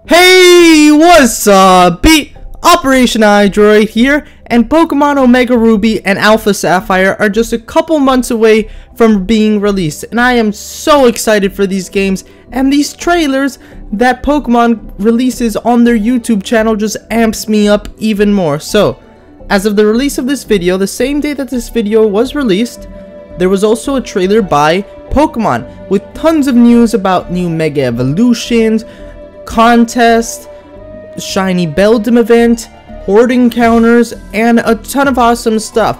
Hey, what's up? OPERATIONiDROID here, and Pokemon Omega Ruby and Alpha Sapphire are just a couple months away from being released, and I am so excited for these games and these trailers that Pokemon releases on their YouTube channel just amps me up even more. So, as of the release of this video, the same day that this video was released, there was also a trailer by Pokemon with tons of news about new Mega Evolutions, contest, shiny Beldum event, horde encounters, and a ton of awesome stuff.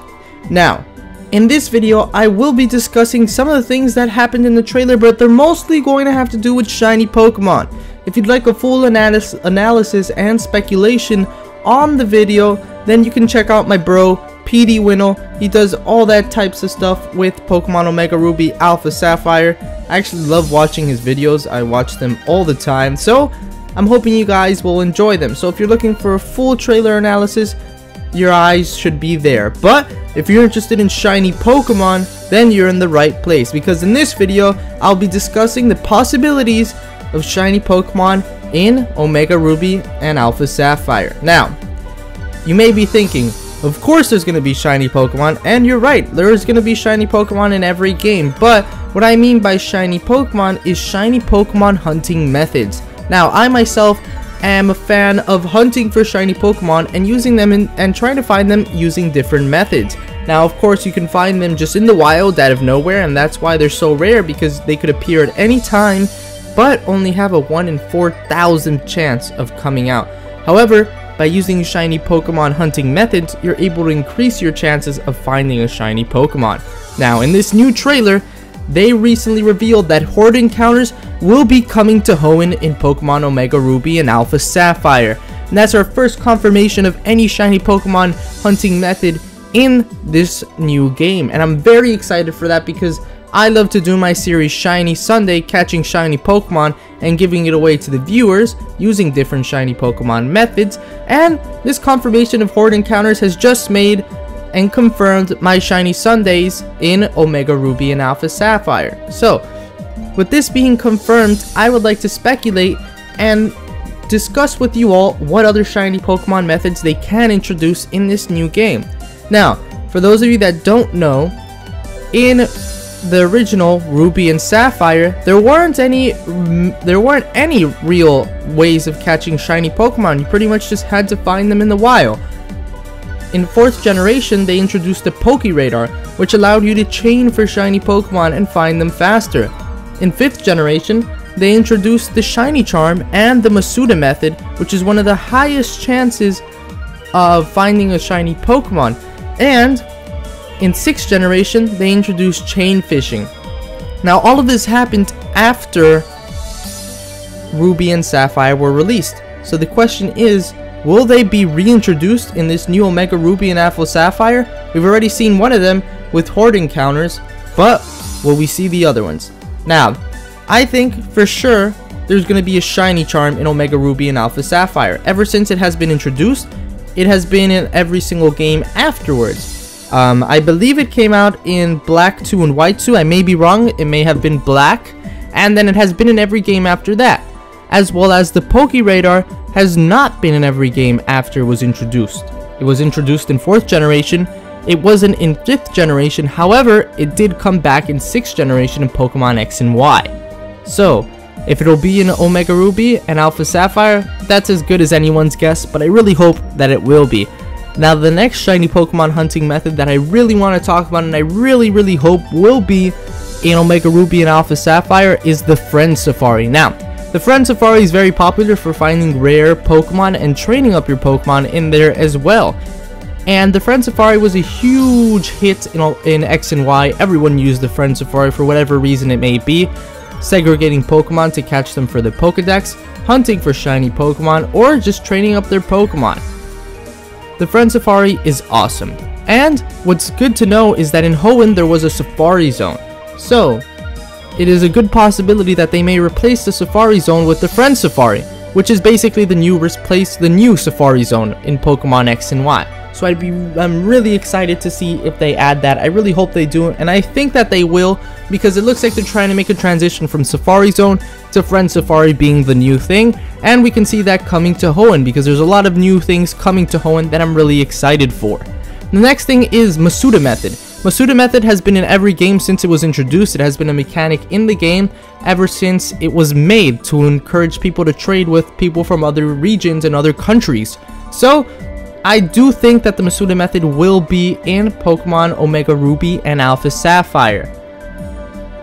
Now, in this video, I will be discussing some of the things that happened in the trailer, but they're mostly going to have to do with shiny Pokemon. If you'd like a full analysis and speculation on the video, then you can check out my bro, PD Winnel. He does all that types of stuff with Pokemon Omega Ruby, Alpha Sapphire. I actually love watching his videos. I watch them all the time, so I'm hoping you guys will enjoy them. So if you're looking for a full trailer analysis, your eyes should be there. But if you're interested in shiny Pokemon, then you're in the right place, because in this video I'll be discussing the possibilities of shiny Pokemon in Omega Ruby and Alpha Sapphire. Now, you may be thinking, of course there's going to be shiny Pokemon, and you're right, there is going to be shiny Pokemon in every game, but what I mean by shiny Pokemon is shiny Pokemon hunting methods. Now, I myself am a fan of hunting for shiny Pokemon and using them and trying to find them using different methods. Now, of course, you can find them just in the wild out of nowhere, and that's why they're so rare, because they could appear at any time, but only have a 1 in 4,000 chance of coming out. However, by using shiny Pokemon hunting methods, you're able to increase your chances of finding a shiny Pokemon. Now, in this new trailer, they recently revealed that horde encounters will be coming to Hoenn in Pokemon Omega Ruby and Alpha Sapphire. And that's our first confirmation of any shiny Pokemon hunting method in this new game. And I'm very excited for that, because I love to do my series Shiny Sunday, catching shiny Pokemon and giving it away to the viewers using different shiny Pokemon methods. And this confirmation of horde encounters has just made and confirmed my Shiny Sundays in Omega Ruby and Alpha Sapphire. So, with this being confirmed, I would like to speculate and discuss with you all what other shiny Pokemon methods they can introduce in this new game. Now, for those of you that don't know, in the original Ruby and Sapphire, there weren't any real ways of catching shiny Pokemon. You pretty much just had to find them in the wild. In 4th generation, they introduced the Pokeradar, which allowed you to chain for shiny Pokemon and find them faster. In 5th generation, they introduced the Shiny Charm and the Masuda method, which is one of the highest chances of finding a shiny Pokemon. And in 6th generation, they introduced chain fishing. Now, all of this happened after Ruby and Sapphire were released. So the question is, will they be reintroduced in this new Omega Ruby and Alpha Sapphire? We've already seen one of them with horde encounters, but will we see the other ones? Now, I think for sure there's going to be a Shiny Charm in Omega Ruby and Alpha Sapphire. Ever since it has been introduced, it has been in every single game afterwards. I believe it came out in Black 2 and White 2. I may be wrong, it may have been Black, and then it has been in every game after that. As well as the Pokeradar has not been in every game after it was introduced. It was introduced in 4th generation, it wasn't in 5th generation, however, it did come back in 6th generation in Pokemon X and Y. So, if it'll be in Omega Ruby and Alpha Sapphire, that's as good as anyone's guess, but I really hope that it will be. Now, the next shiny Pokemon hunting method that I really want to talk about, and I really hope will be in Omega Ruby and Alpha Sapphire, is the Friend Safari. Now, the Friend Safari is very popular for finding rare Pokemon and training up your Pokemon in there as well. And the Friend Safari was a huge hit in X and Y. Everyone used the Friend Safari for whatever reason it may be. Segregating Pokemon to catch them for the Pokedex, hunting for shiny Pokemon, or just training up their Pokemon. The Friend Safari is awesome. And what's good to know is that in Hoenn there was a Safari Zone. So, it is a good possibility that they may replace the Safari Zone with the Friend Safari, which is basically the new Safari Zone in Pokemon X and Y. So I'm really excited to see if they add that. I really hope they do, and I think that they will, because it looks like they're trying to make a transition from Safari Zone to Friend Safari being the new thing, and we can see that coming to Hoenn because there's a lot of new things coming to Hoenn that I'm really excited for. The next thing is Masuda method. Masuda method has been in every game since it was introduced. It has been a mechanic in the game ever since it was made to encourage people to trade with people from other regions and other countries. So I do think that the Masuda method will be in Pokemon Omega Ruby and Alpha Sapphire.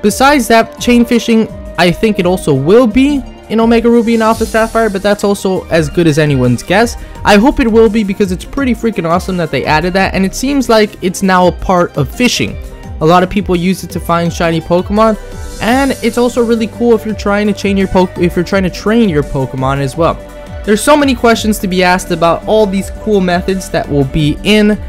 Besides that, chain fishing, I think it also will be in Omega Ruby and Alpha Sapphire, but that's also as good as anyone's guess. I hope it will be because it's pretty freaking awesome that they added that, and it seems like it's now a part of fishing. A lot of people use it to find shiny Pokemon, and it's also really cool if you're trying to train your Pokemon as well. There's so many questions to be asked about all these cool methods that will be in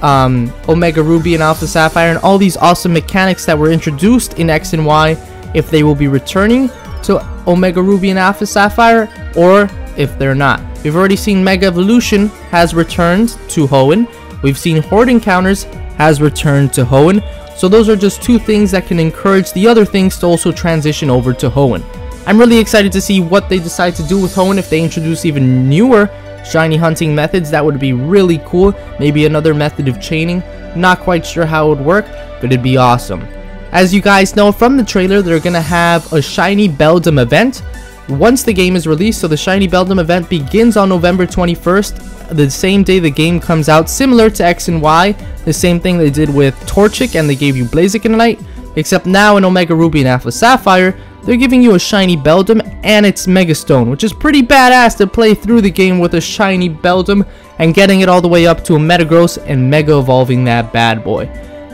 Omega Ruby and Alpha Sapphire, and all these awesome mechanics that were introduced in X and Y, if they will be returning to Omega Ruby and Alpha Sapphire or if they're not. We've already seen Mega Evolution has returned to Hoenn. We've seen Horde Encounters has returned to Hoenn. So those are just two things that can encourage the other things to also transition over to Hoenn. I'm really excited to see what they decide to do with Hoenn. If they introduce even newer shiny hunting methods, that would be really cool. Maybe another method of chaining. Not quite sure how it would work, but it'd be awesome. As you guys know from the trailer, they're going to have a shiny Beldum event once the game is released. So the shiny Beldum event begins on November 21st, the same day the game comes out, similar to X and Y, the same thing they did with Torchic and they gave you Blazikenite, except now in Omega Ruby and Alpha Sapphire, they're giving you a shiny Beldum and its Mega Stone, which is pretty badass to play through the game with a shiny Beldum and getting it all the way up to a Metagross and Mega Evolving that bad boy.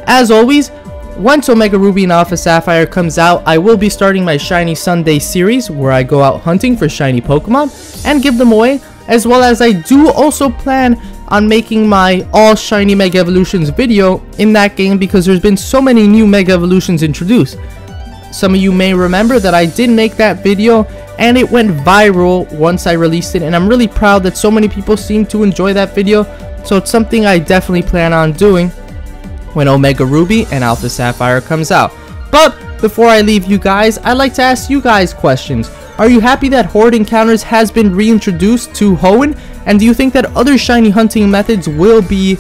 As always, once Omega Ruby and Alpha Sapphire comes out, I will be starting my Shiny Sunday series where I go out hunting for shiny Pokemon and give them away, as well as I do also plan on making my all shiny Mega Evolutions video in that game because there's been so many new Mega Evolutions introduced. Some of you may remember that I did make that video and it went viral once I released it, and I'm really proud that so many people seem to enjoy that video, so it's something I definitely plan on doing when Omega Ruby and Alpha Sapphire comes out. But before I leave you guys, I'd like to ask you guys questions. Are you happy that Horde Encounters has been reintroduced to Hoenn? And do you think that other shiny hunting methods will be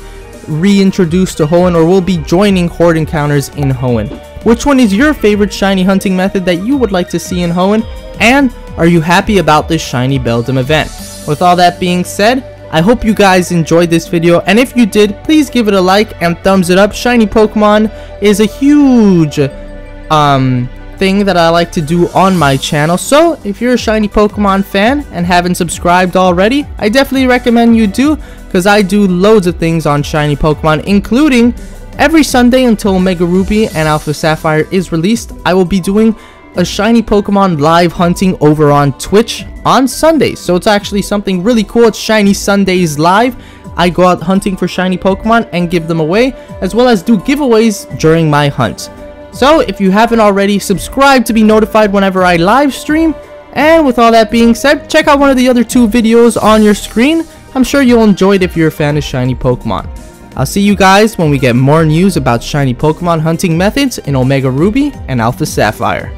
reintroduced to Hoenn or will be joining Horde Encounters in Hoenn? Which one is your favorite shiny hunting method that you would like to see in Hoenn? And are you happy about this shiny Beldum event? With all that being said, I hope you guys enjoyed this video, and if you did, please give it a like and thumbs it up. Shiny Pokemon is a huge thing that I like to do on my channel, so if you're a shiny Pokemon fan and haven't subscribed already, I definitely recommend you do, because I do loads of things on shiny Pokemon, including every Sunday until Omega Ruby and Alpha Sapphire is released. I will be doing a shiny Pokemon live hunting over on Twitch on Sundays. So it's actually something really cool. It's Shiny Sundays live. I go out hunting for shiny Pokemon and give them away, as well as do giveaways during my hunt. So if you haven't already, subscribe to be notified whenever I live stream. And with all that being said, check out one of the other two videos on your screen. I'm sure you'll enjoy it if you're a fan of shiny Pokemon. I'll see you guys when we get more news about shiny Pokemon hunting methods in Omega Ruby and Alpha Sapphire.